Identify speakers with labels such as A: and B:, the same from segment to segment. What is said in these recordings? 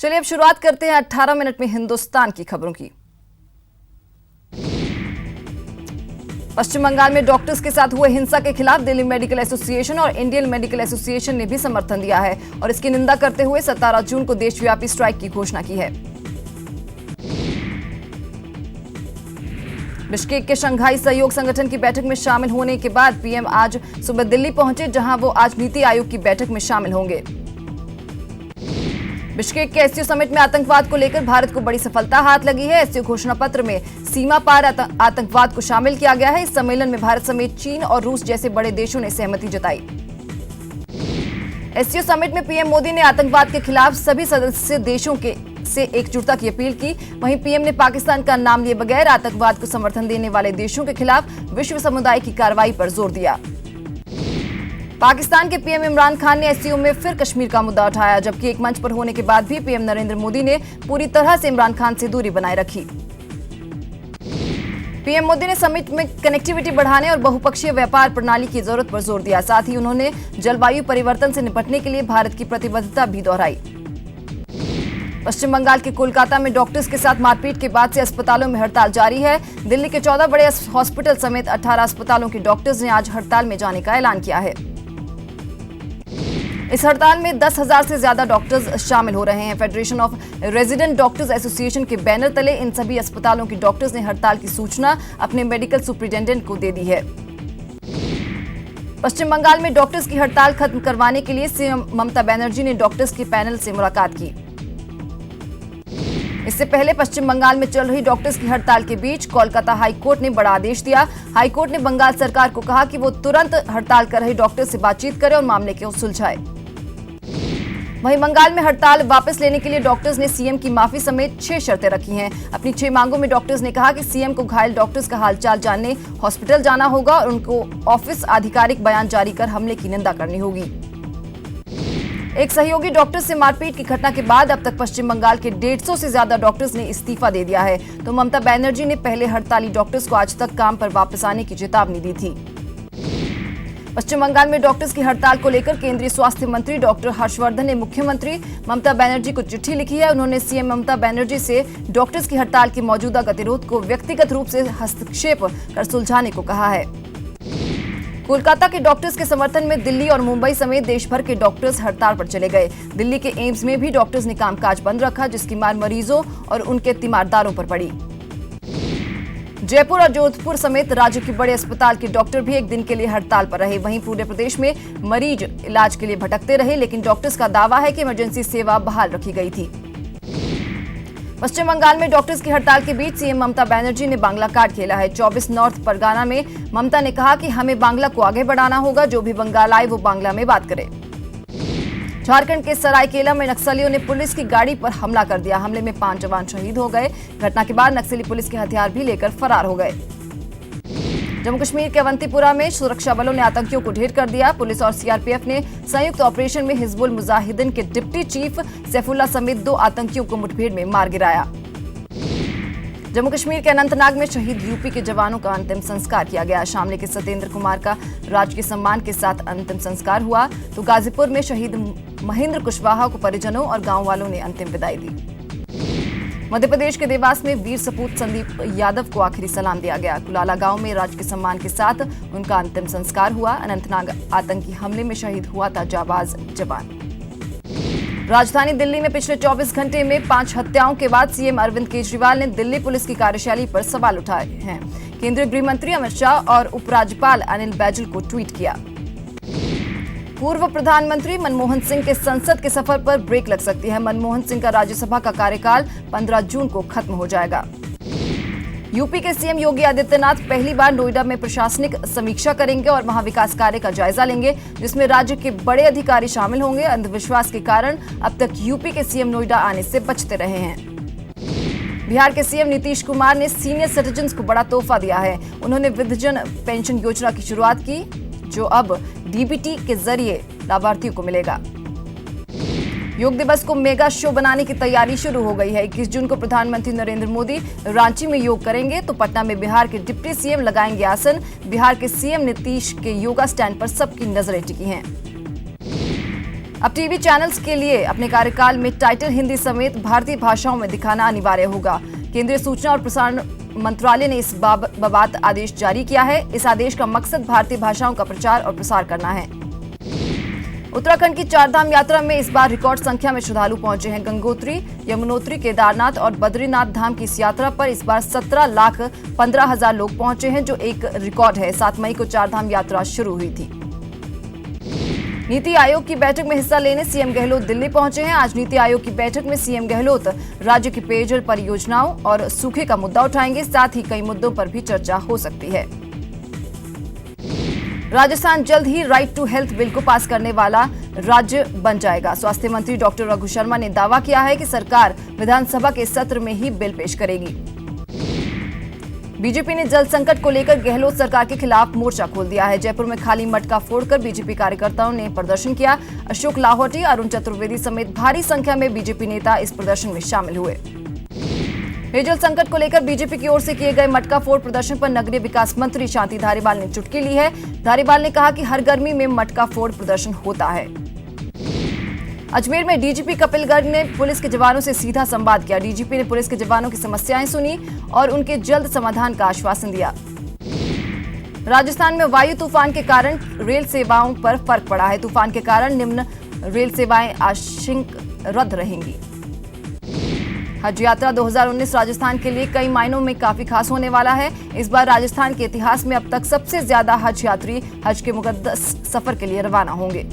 A: चलिए अब शुरुआत करते हैं 18 मिनट में हिंदुस्तान की खबरों की। पश्चिम बंगाल में डॉक्टर्स के साथ हुए हिंसा के खिलाफ दिल्ली मेडिकल एसोसिएशन और इंडियन मेडिकल एसोसिएशन ने भी समर्थन दिया है और इसकी निंदा करते हुए 17 जून को देशव्यापी स्ट्राइक की घोषणा की है। बिश्केक के शंघाई सहयोग संगठन की बैठक में शामिल होने के बाद पीएम आज सुबह दिल्ली पहुंचे, जहां वो आज नीति आयोग की बैठक में शामिल होंगे। बिश्केक के एससीओ समिट में आतंकवाद को लेकर भारत को बड़ी सफलता हाथ लगी है। एससीओ घोषणा पत्र में सीमा पार आतंकवाद को शामिल किया गया है। इस सम्मेलन में भारत समेत चीन और रूस जैसे बड़े देशों ने सहमति जताई। एससीओ समिट में पीएम मोदी ने आतंकवाद के खिलाफ सभी सदस्य देशों से एकजुटता की अपील की। वहीं पीएम ने पाकिस्तान का नाम लिए बगैर आतंकवाद को समर्थन देने वाले देशों के खिलाफ विश्व समुदाय की कार्रवाई पर जोर दिया। पाकिस्तान के पीएम इमरान खान ने एससीओ में फिर कश्मीर का मुद्दा उठाया, जबकि एक मंच पर होने के बाद भी पीएम नरेंद्र मोदी ने पूरी तरह से इमरान खान से दूरी बनाए रखी। पीएम मोदी ने समिट में कनेक्टिविटी बढ़ाने और बहुपक्षीय व्यापार प्रणाली की जरूरत पर जोर दिया। साथ ही उन्होंने जलवायु परिवर्तन से निपटने के लिए भारत की प्रतिबद्धता भी दोहराई। पश्चिम बंगाल के कोलकाता में डॉक्टर्स के साथ मारपीट के बाद से अस्पतालों में हड़ताल जारी है। दिल्ली के 14 बड़े हॉस्पिटल समेत 18 अस्पतालों के डॉक्टर्स ने आज हड़ताल में जाने का ऐलान किया है। इस हड़ताल में 10,000 से ज्यादा डॉक्टर्स शामिल हो रहे हैं। Federation of resident doctors association के बैनर तले इन सभी अस्पतालों के डॉक्टर्स ने हड़ताल की सूचना अपने मेडिकल सुपरिटेंडेंट को दे दी है। पश्चिम बंगाल में डॉक्टर्स की हड़ताल खत्म करवाने के लिए सीएम ममता बनर्जी ने डॉक्टर्स के पैनल से मुलाकात की। इससे पहले पश्चिम बंगाल में चल रही डॉक्टर्स की हड़ताल के बीच कोलकाता हाईकोर्ट ने बड़ा आदेश दिया। हाईकोर्ट ने बंगाल सरकार को कहा कि वो तुरंत हड़ताल कर रहे डॉक्टर्स से बातचीत करे और मामले को सुलझाए। वहीं बंगाल में हड़ताल वापस लेने के लिए डॉक्टर्स ने सीएम की माफी समेत 6 शर्तें रखी हैं। अपनी 6 मांगों में डॉक्टर्स ने कहा कि सीएम को घायल डॉक्टर्स का हालचाल जानने हॉस्पिटल जाना होगा और उनको ऑफिस आधिकारिक बयान जारी कर हमले की निंदा करनी होगी। एक सहयोगी डॉक्टर से मारपीट की घटना के बाद अब तक पश्चिम बंगाल के 150 से ज्यादा डॉक्टर्स ने इस्तीफा दे दिया है, तो ममता बनर्जी ने पहले हड़ताली डॉक्टर्स को आज तक काम पर वापस आने की चेतावनी दी थी। पश्चिम बंगाल में डॉक्टर्स की हड़ताल को लेकर केंद्रीय स्वास्थ्य मंत्री डॉक्टर हर्षवर्धन ने मुख्यमंत्री ममता बनर्जी को चिट्ठी लिखी है। उन्होंने सीएम ममता बनर्जी से डॉक्टर्स की हड़ताल के मौजूदा गतिरोध को व्यक्तिगत रूप से हस्तक्षेप कर सुलझाने को कहा है। कोलकाता के डॉक्टर्स के समर्थन में दिल्ली और मुंबई समेत देश भर के डॉक्टर्स हड़ताल पर चले गए। दिल्ली के एम्स में भी डॉक्टर्स ने कामकाज बंद रखा, जिसकी मार मरीजों और उनके तीमारदारों पर पड़ी। जयपुर और जोधपुर समेत राज्य के बड़े अस्पताल के डॉक्टर भी एक दिन के लिए हड़ताल पर रहे। वहीं पूरे प्रदेश में मरीज इलाज के लिए भटकते रहे, लेकिन डॉक्टर्स का दावा है कि इमरजेंसी सेवा बहाल रखी गई थी। पश्चिम बंगाल में डॉक्टर्स की हड़ताल के बीच सीएम ममता बनर्जी ने बांग्ला कार्ड खेला है। 24 नॉर्थ परगाना में ममता ने कहा कि हमें बांग्ला को आगे बढ़ाना होगा, जो भी बंगाल आए वो बांग्ला में बात करे। झारखंड के सरायकेला में नक्सलियों ने पुलिस की गाड़ी पर हमला कर दिया। हमले में 5 जवान शहीद हो गए। घटना के बाद नक्सली पुलिस के हथियार भी लेकर फरार हो गए। जम्मू कश्मीर के अवंतीपुरा में सुरक्षा बलों ने आतंकियों को ढेर कर दिया। पुलिस और सीआरपीएफ ने संयुक्त ऑपरेशन में हिजबुल मुजाहिदीन के डिप्टी चीफ सैफुल्ला समेत 2 आतंकियों को मुठभेड़ में मार गिराया। जम्मू कश्मीर के अनंतनाग में शहीद यूपी के जवानों का अंतिम संस्कार किया गया। शामली के सत्येंद्र कुमार का राजकीय सम्मान के साथ अंतिम संस्कार हुआ, तो गाजीपुर में शहीद महेंद्र कुशवाहा को परिजनों और गांव वालों ने अंतिम विदाई दी। मध्य प्रदेश के देवास में वीर सपूत संदीप यादव को आखिरी सलाम दिया गया। कुलाला गांव में राजकीय सम्मान के साथ उनका अंतिम संस्कार हुआ। अनंतनाग आतंकी हमले में शहीद हुआ था जाबाज जवान। राजधानी दिल्ली में पिछले 24 घंटे में 5 हत्याओं के बाद सीएम अरविंद केजरीवाल ने दिल्ली पुलिस की कार्यशैली पर सवाल उठाए हैं। केंद्रीय गृह मंत्री अमित शाह और उपराज्यपाल अनिल बैजल को ट्वीट किया। पूर्व प्रधानमंत्री मनमोहन सिंह के संसद के सफर पर ब्रेक लग सकती है। मनमोहन सिंह का राज्यसभा का कार्यकाल 15 जून को खत्म हो जाएगा। यूपी के सीएम योगी आदित्यनाथ पहली बार नोएडा में प्रशासनिक समीक्षा करेंगे और वहां विकास कार्य का जायजा लेंगे, जिसमें राज्य के बड़े अधिकारी शामिल होंगे। अंधविश्वास के कारण अब तक यूपी के सीएम नोएडा आने से बचते रहे हैं। बिहार के सीएम नीतीश कुमार ने सीनियर सिटीजन्स को बड़ा तोहफा दिया है। उन्होंने वृद्धजन पेंशन योजना की शुरुआत की, जो अब डीबीटी के जरिए लाभार्थियों को मिलेगा। योग दिवस को मेगा शो बनाने की तैयारी शुरू हो गई है। 21 जून को प्रधानमंत्री नरेंद्र मोदी रांची में योग करेंगे, तो पटना में बिहार के डिप्टी सीएम लगाएंगे आसन। बिहार के सीएम नीतीश के योगा स्टैंड पर सबकी नजरें टिकी हैं। अब टीवी चैनल्स के लिए अपने कार्यकाल में टाइटल हिंदी समेत भारतीय भाषाओं में दिखाना अनिवार्य होगा। केंद्रीय सूचना और प्रसारण मंत्रालय ने इस बाबत आदेश जारी किया है। इस आदेश का मकसद भारतीय भाषाओं का प्रचार और प्रसार करना है। उत्तराखंड की चारधाम यात्रा में इस बार रिकॉर्ड संख्या में श्रद्धालु पहुंचे हैं। गंगोत्री, यमुनोत्री, केदारनाथ और बद्रीनाथ धाम की इस यात्रा पर इस बार 17,15,000 लोग पहुंचे हैं, जो एक रिकॉर्ड है। 7 मई को चारधाम यात्रा शुरू हुई थी। नीति आयोग की बैठक में हिस्सा लेने सीएम गहलोत दिल्ली पहुंचे हैं। आज नीति आयोग की बैठक में सीएम गहलोत राज्य की पेयजल परियोजनाओं और सूखे का मुद्दा उठाएंगे। साथ ही कई मुद्दों पर भी चर्चा हो सकती है। राजस्थान जल्द ही राइट टू हेल्थ बिल को पास करने वाला राज्य बन जाएगा। स्वास्थ्य मंत्री डॉक्टर रघु शर्मा ने दावा किया है कि सरकार विधानसभा के सत्र में ही बिल पेश करेगी। बीजेपी ने जल संकट को लेकर गहलोत सरकार के खिलाफ मोर्चा खोल दिया है। जयपुर में खाली मटका फोड़कर बीजेपी कार्यकर्ताओं ने प्रदर्शन किया। अशोक लाहौटी, अरुण चतुर्वेदी समेत भारी संख्या में बीजेपी नेता इस प्रदर्शन में शामिल हुए। पेयजल संकट को लेकर बीजेपी की ओर से किए गए मटका फोड़ प्रदर्शन पर नगरीय विकास मंत्री शांति धारीवाल ने चुटकी ली है। धारीवाल ने कहा कि हर गर्मी में मटका फोड़ प्रदर्शन होता है। अजमेर में डीजीपी कपिल गर्ग ने पुलिस के जवानों से सीधा संवाद किया। डीजीपी ने पुलिस के जवानों की समस्याएं सुनी और उनके जल्द समाधान का आश्वासन दिया। राजस्थान में वायु तूफान के कारण रेल सेवाओं पर फर्क पड़ा है। तूफान के कारण निम्न रेल सेवाएं आंशिक रद्द रहेंगी। हज यात्रा 2019 राजस्थान के लिए कई मायनों में काफी खास होने वाला है। इस बार राजस्थान के इतिहास में अब तक सबसे ज्यादा हज यात्री हज के मुकद्दस सफर के लिए रवाना होंगे।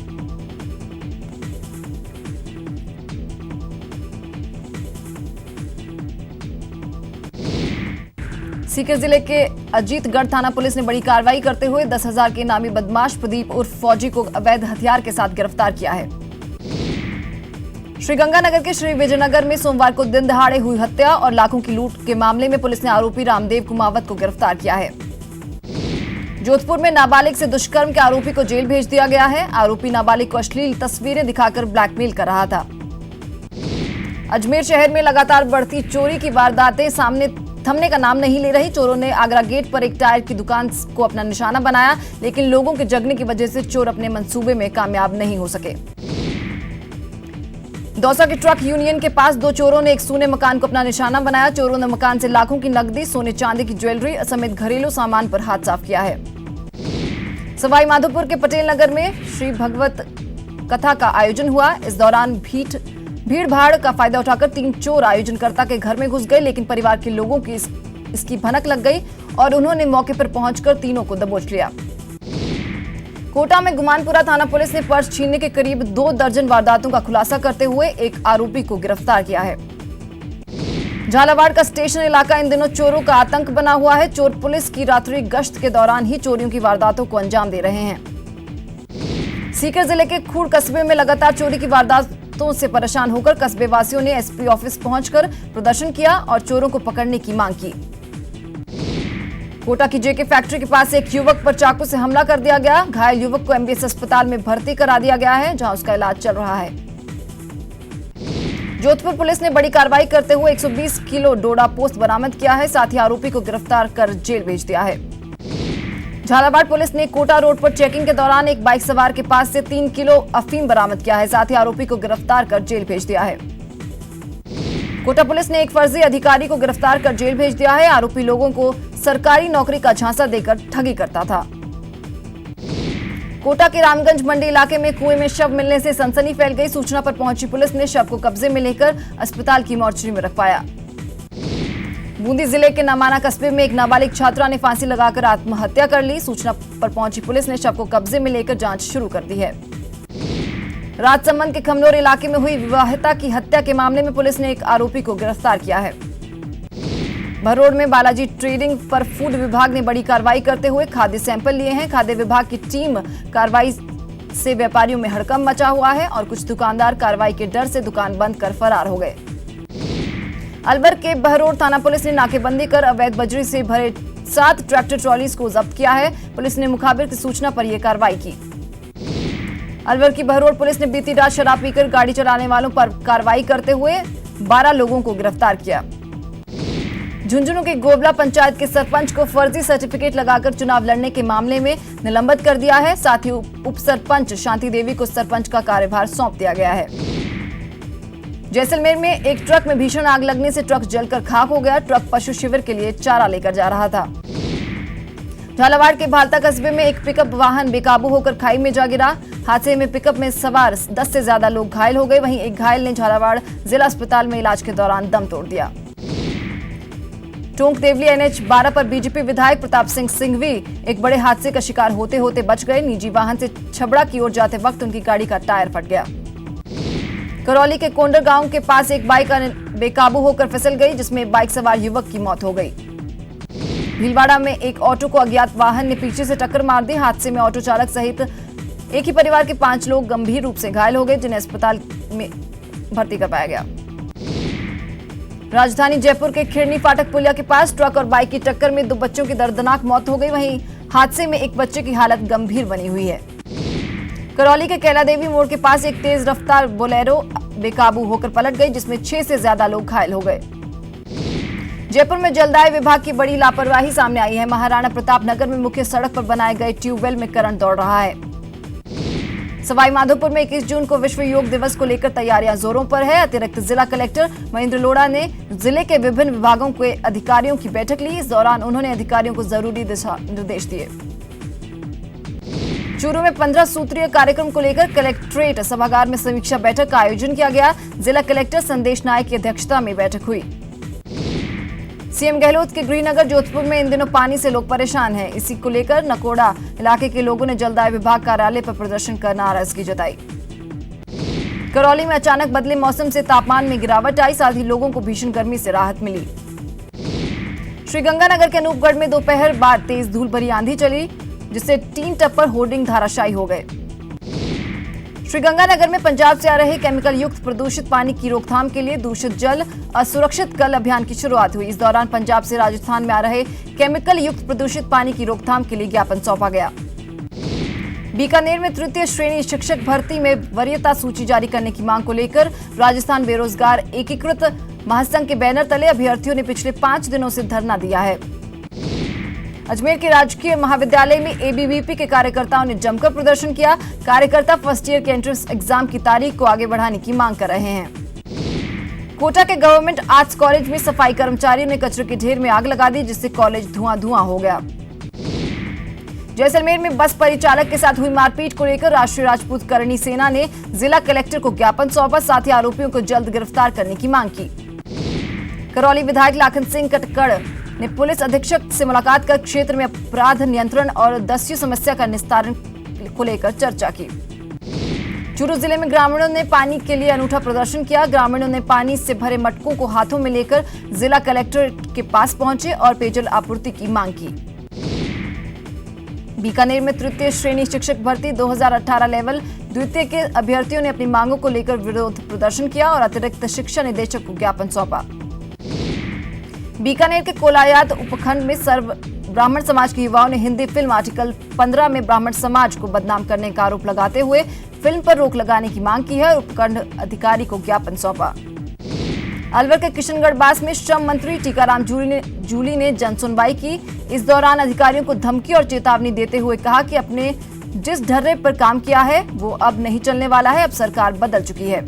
A: सीकर जिले के अजीतगढ़ थाना पुलिस ने बड़ी कार्रवाई करते हुए 10,000 के इनामी बदमाश प्रदीप उर्फ फौजी को अवैध हथियार के साथ गिरफ्तार किया है। श्रीगंगानगर के श्री विजयनगर में सोमवार को दिन दहाड़े हुई हत्या और लाखों की लूट के मामले में पुलिस ने आरोपी रामदेव कुमावत को गिरफ्तार किया है। जोधपुर में नाबालिग से दुष्कर्म के आरोपी को जेल भेज दिया गया है। आरोपी नाबालिग को अश्लील तस्वीरें दिखाकर ब्लैकमेल कर रहा था। अजमेर शहर में लगातार बढ़ती चोरी की वारदातें सामने थमने का नाम नहीं ले रही। चोरों ने आगरा गेट पर एक टायर की दुकान को अपना निशाना बनाया, लेकिन लोगों के जगने की वजह से चोर अपने मंसूबे में कामयाब नहीं हो सके। दौसा के ट्रक यूनियन के पास 2 चोरों ने एक सूने मकान को अपना निशाना बनाया। चोरों ने मकान से लाखों की नकदी, सोने चांदी की ज्वेलरी समेत घरेलू सामान पर हाथ साफ किया है। सवाई माधोपुर के पटेल नगर में श्री भगवत कथा का आयोजन हुआ। इस दौरान भीड़ भाड़ का फायदा उठाकर 3 चोर आयोजनकर्ता के घर में घुस गए, लेकिन परिवार के लोगों की इसकी भनक लग गई और उन्होंने मौके पर पहुंचकर तीनों को दबोच लिया। कोटा में गुमानपुरा थाना पुलिस ने पर्स छीनने के करीब 2 दर्जन वारदातों का खुलासा करते हुए एक आरोपी को गिरफ्तार किया है। झालावाड़ का स्टेशन इलाका इन दिनों चोरों का आतंक बना हुआ है। चोर पुलिस की रात्रि गश्त के दौरान ही चोरियों की वारदातों को अंजाम दे रहे हैं। सीकर जिले के खूड़ कस्बे में लगातार चोरी की वारदातों से परेशान होकर कस्बे वासियों ने एसपी ऑफिस पहुंचकर प्रदर्शन किया और चोरों को पकड़ने की मांग की। कोटा की जेके फैक्ट्री के पास एक युवक पर चाकू से हमला कर दिया गया। घायल युवक को एमबीएस अस्पताल में भर्ती करा दिया गया है, जहां उसका इलाज चल रहा है। जोधपुर पुलिस ने बड़ी कार्रवाई करते हुए 120 किलो डोडा पोस्त बरामद किया है। साथ ही आरोपी को गिरफ्तार कर जेल भेज दिया है। झालावाड़ पुलिस ने कोटा रोड पर चेकिंग के दौरान एक बाइक सवार के पास से 3 किलो अफीम बरामद किया है। साथ ही आरोपी को गिरफ्तार कर जेल भेज दिया है। कोटा पुलिस ने एक फर्जी अधिकारी को गिरफ्तार कर जेल भेज दिया है। आरोपी लोगों को सरकारी नौकरी का झांसा देकर ठगी करता था। कोटा के रामगंज मंडी इलाके में कुएं में शव मिलने से सनसनी फैल गई। सूचना पर पहुंची पुलिस ने शव को कब्जे में लेकर अस्पताल की मोर्चरी में रखवाया। बूंदी जिले के नमाना कस्बे में एक नाबालिग छात्रा ने फांसी लगाकर आत्महत्या कर ली। सूचना पर पहुंची पुलिस ने शव को कब्जे में लेकर जांच शुरू कर दी है। राजसमंद के खमनोर इलाके में हुई विवाहिता की हत्या के मामले में पुलिस ने एक आरोपी को गिरफ्तार किया है। भरोड़ में बालाजी ट्रेडिंग पर फूड विभाग ने बड़ी कार्रवाई करते हुए खाद्य सैंपल लिए हैं। खाद्य विभाग की टीम कार्रवाई से व्यापारियों में हड़कंप मचा हुआ है और कुछ दुकानदार कार्रवाई के डर से दुकान बंद कर फरार हो गए। अलवर के बहरोड़ थाना पुलिस ने नाकेबंदी कर अवैध बजरी से भरे 7 ट्रैक्टर ट्रॉलीज को जब्त किया है। पुलिस ने मुखाबिर की सूचना पर यह कार्रवाई की। अलवर की बहरोड़ पुलिस ने बीती रात शराब पीकर गाड़ी चलाने वालों पर कार्रवाई करते हुए 12 लोगों को गिरफ्तार किया। झुंझुनू के गोबला पंचायत के सरपंच को फर्जी सर्टिफिकेट लगाकर चुनाव लड़ने के मामले में निलंबित कर दिया है। साथ ही उप सरपंच शांति देवी को सरपंच का कार्यभार सौंप दिया गया है। जैसलमेर में एक ट्रक में भीषण आग लगने से ट्रक जलकर खाक हो गया। ट्रक पशु शिविर के लिए चारा लेकर जा रहा था। झालावाड़ के भालता कस्बे में एक पिकअप वाहन बेकाबू होकर खाई में जा गिरा। हादसे में पिकअप में सवार 10 से ज्यादा लोग घायल हो गए। वहीं एक घायल ने झालावाड़ जिला अस्पताल में इलाज के दौरान दम तोड़ दिया। टोंक देवली NH 12 पर बीजेपी विधायक प्रताप सिंह सिंघवी एक बड़े हादसे का शिकार होते होते बच गए। निजी वाहन से छबड़ा की ओर जाते वक्त उनकी गाड़ी का टायर फट गया। करौली के कोंडर गांव के पास एक बाइक बेकाबू होकर फिसल गई, जिसमें बाइक सवार युवक की मौत हो गई। भीलवाड़ा में एक ऑटो को अज्ञात वाहन ने पीछे से टक्कर मार दी। हादसे में ऑटो चालक सहित एक ही परिवार के 5 लोग गंभीर रूप से घायल हो गए, जिन्हें अस्पताल में भर्ती करवाया गया। राजधानी जयपुर के खिरनी फाटक पुलिया के पास ट्रक और बाइक की टक्कर में 2 बच्चों की दर्दनाक मौत हो गई। वहीं हादसे में एक बच्चे की हालत गंभीर बनी हुई है। करौली के कैला देवी मोड़ के पास एक तेज रफ्तार बोलेरो बेकाबू होकर पलट गई, जिसमें 6 से ज्यादा लोग घायल हो गए। जयपुर में जलदाय विभाग की बड़ी लापरवाही सामने आई है। महाराणा प्रताप नगर में मुख्य सड़क पर बनाए गए ट्यूबवेल में करंट दौड़ रहा है। सवाई माधोपुर में 21 जून को विश्व योग दिवस को लेकर तैयारियां जोरों पर है। अतिरिक्त जिला कलेक्टर महेंद्र लोढ़ा ने जिले के विभिन्न विभागों के अधिकारियों की बैठक ली। इस दौरान उन्होंने अधिकारियों को जरूरी दिशा निर्देश दिए। चूरू में 15 सूत्रीय कार्यक्रम को लेकर कलेक्ट्रेट सभागार में समीक्षा बैठक का आयोजन किया गया। जिला कलेक्टर संदेश नायक की अध्यक्षता में बैठक हुई। सीएम गहलोत के गृहनगर जोधपुर में इन दिनों पानी से लोग परेशान हैं। इसी को लेकर नकोड़ा इलाके के लोगों ने जलदाय विभाग कार्यालय पर प्रदर्शन कर नाराजगी जताई। करौली में अचानक बदले मौसम से तापमान में गिरावट आई, साथ ही लोगों को भीषण गर्मी से राहत मिली। श्रीगंगानगर के अनूपगढ़ में दोपहर बाद तेज धूल भरी आंधी चली, जिससे 3 टप्पर होर्डिंग धराशायी हो गए। श्रीगंगानगर में पंजाब से आ रहे केमिकल युक्त प्रदूषित पानी की रोकथाम के लिए दूषित जल असुरक्षित कल अभियान की शुरुआत हुई। इस दौरान पंजाब से राजस्थान में आ रहे केमिकल युक्त प्रदूषित पानी की रोकथाम के लिए ज्ञापन सौंपा गया। बीकानेर में तृतीय श्रेणी शिक्षक भर्ती में वरीयता सूची जारी करने की मांग को लेकर राजस्थान बेरोजगार एकीकृत महासंघ के बैनर तले अभ्यर्थियों ने पिछले 5 दिनों से धरना दिया है। अजमेर के राजकीय महाविद्यालय में एबीवीपी के कार्यकर्ताओं ने जमकर प्रदर्शन किया। कार्यकर्ता फर्स्ट ईयर के एंट्रेंस एग्जाम की तारीख को आगे बढ़ाने की मांग कर रहे हैं। कोटा के गवर्नमेंट आर्ट्स कॉलेज में सफाई कर्मचारियों ने कचरे के ढेर में आग लगा दी, जिससे कॉलेज धुआं हो गया। जैसलमेर में बस परिचालक के साथ हुई मारपीट को लेकर राष्ट्रीय राजपूत करणी सेना ने जिला कलेक्टर को ज्ञापन सौंपा, साथ ही आरोपियों को जल्द गिरफ्तार करने की मांग की। करौली विधायक लाखन सिंह कटकड़ ने पुलिस अधीक्षक से मुलाकात कर क्षेत्र में अपराध नियंत्रण और दस्यु समस्या का निस्तारण को लेकर चर्चा की। चूरू जिले में ग्रामीणों ने पानी के लिए अनूठा प्रदर्शन किया। ग्रामीणों ने पानी से भरे मटकों को हाथों में लेकर जिला कलेक्टर के पास पहुंचे और पेयजल आपूर्ति की मांग की। बीकानेर में तृतीय श्रेणी शिक्षक भर्ती 2018 लेवल द्वितीय के अभ्यर्थियों ने अपनी मांगों को लेकर विरोध प्रदर्शन किया और अतिरिक्त शिक्षा निदेशक को ज्ञापन सौंपा। बीकानेर के कोलायात उपखंड में सर्व ब्राह्मण समाज के युवाओं ने हिंदी फिल्म आर्टिकल 15 में ब्राह्मण समाज को बदनाम करने का आरोप लगाते हुए फिल्म पर रोक लगाने की मांग की है और उपखंड अधिकारी को ज्ञापन सौंपा। अलवर के किशनगढ़ बास में श्रम मंत्री टीकाराम जूली ने जनसुनवाई की। इस दौरान अधिकारियों को धमकी और चेतावनी देते हुए कहा कि अपने जिस ढर्रे पर काम किया है वो अब नहीं चलने वाला है। अब सरकार बदल चुकी है।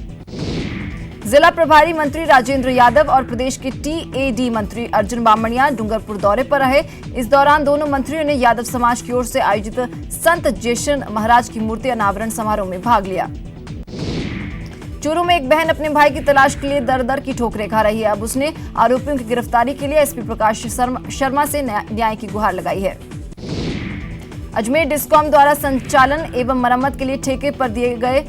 A: जिला प्रभारी मंत्री राजेंद्र यादव और प्रदेश के टीएडी मंत्री अर्जुन बामणिया डूंगरपुर दौरे पर रहे। इस दौरान दोनों मंत्रियों ने यादव समाज की ओर से आयोजित संत जेशन महाराज की मूर्ति अनावरण समारोह में भाग लिया। चूरू में एक बहन अपने भाई की तलाश के लिए दर दर की ठोकरें खा रही है। अब उसने आरोपियों की गिरफ्तारी के लिए एसपी प्रकाश शर्मा से न्याय की गुहार लगाई है। अजमेर डिस्कॉम द्वारा संचालन एवं मरम्मत के लिए ठेके पर दिए गए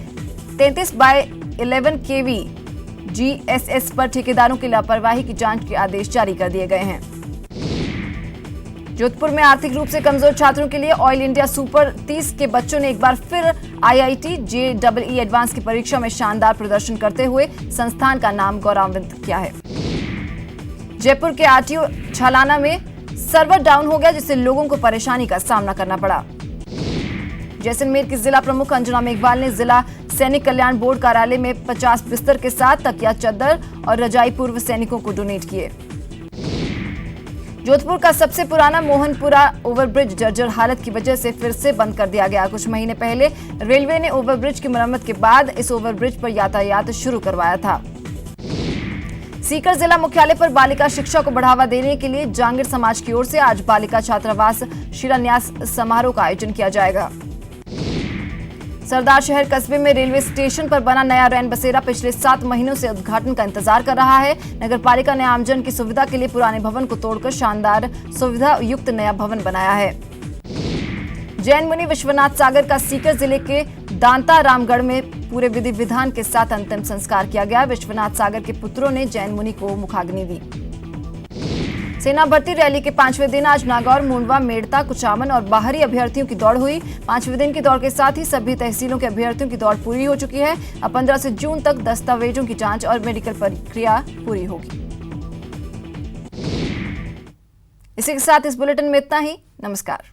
A: 33/11 kV GSS पर ठेकेदारों की लापरवाही की जांच के आदेश जारी कर दिए गए हैं। जोधपुर में आर्थिक रूप से कमजोर छात्रों के लिए ऑयल इंडिया सुपर 30 के बच्चों ने एक बार फिर IIT JEE एडवांस की परीक्षा में शानदार प्रदर्शन करते हुए संस्थान का नाम गौरवान्वित किया है। जयपुर के RTO छालाना में सर्वर डाउन हो गया, जिससे लोगों को परेशानी का सामना करना पड़ा। जैसलमेर की जिला प्रमुख अंजना मेघवाल ने जिला सैनिक कल्याण बोर्ड कार्यालय में 50 बिस्तर के साथ तकिया, चद्दर और रजाई पूर्व सैनिकों को डोनेट किए। जोधपुर का सबसे पुराना मोहनपुरा ओवरब्रिज जर्जर हालत की वजह से फिर से बंद कर दिया गया। कुछ महीने पहले रेलवे ने ओवरब्रिज की मरम्मत के बाद इस ओवरब्रिज पर यातायात शुरू करवाया था। सीकर जिला मुख्यालय पर बालिका शिक्षा को बढ़ावा देने के लिए जांगीर समाज की ओर से आज बालिका छात्रावास शिलान्यास समारोह का आयोजन किया जाएगा। सरदार शहर कस्बे में रेलवे स्टेशन पर बना नया रैन बसेरा पिछले 7 महीनों से उद्घाटन का इंतजार कर रहा है। नगर पालिका ने आमजन की सुविधा के लिए पुराने भवन को तोड़कर शानदार सुविधा युक्त नया भवन बनाया है। जैन मुनि विश्वनाथ सागर का सीकर जिले के दांता रामगढ़ में पूरे विधि विधान के साथ अंतिम संस्कार किया गया। विश्वनाथ सागर के पुत्रों ने जैन मुनि को मुखाग्नि दी। सेना भर्ती रैली के 5वें दिन आज नागौर, मुंडवा, मेड़ता, कुचामन और बाहरी अभ्यर्थियों की दौड़ हुई। 5वें दिन की दौड़ के साथ ही सभी तहसीलों के अभ्यर्थियों की दौड़ पूरी हो चुकी है। अब 15 से जून तक दस्तावेजों की जांच और मेडिकल प्रक्रिया पूरी होगी। इसी के साथ इस बुलेटिन में इतना ही। नमस्कार।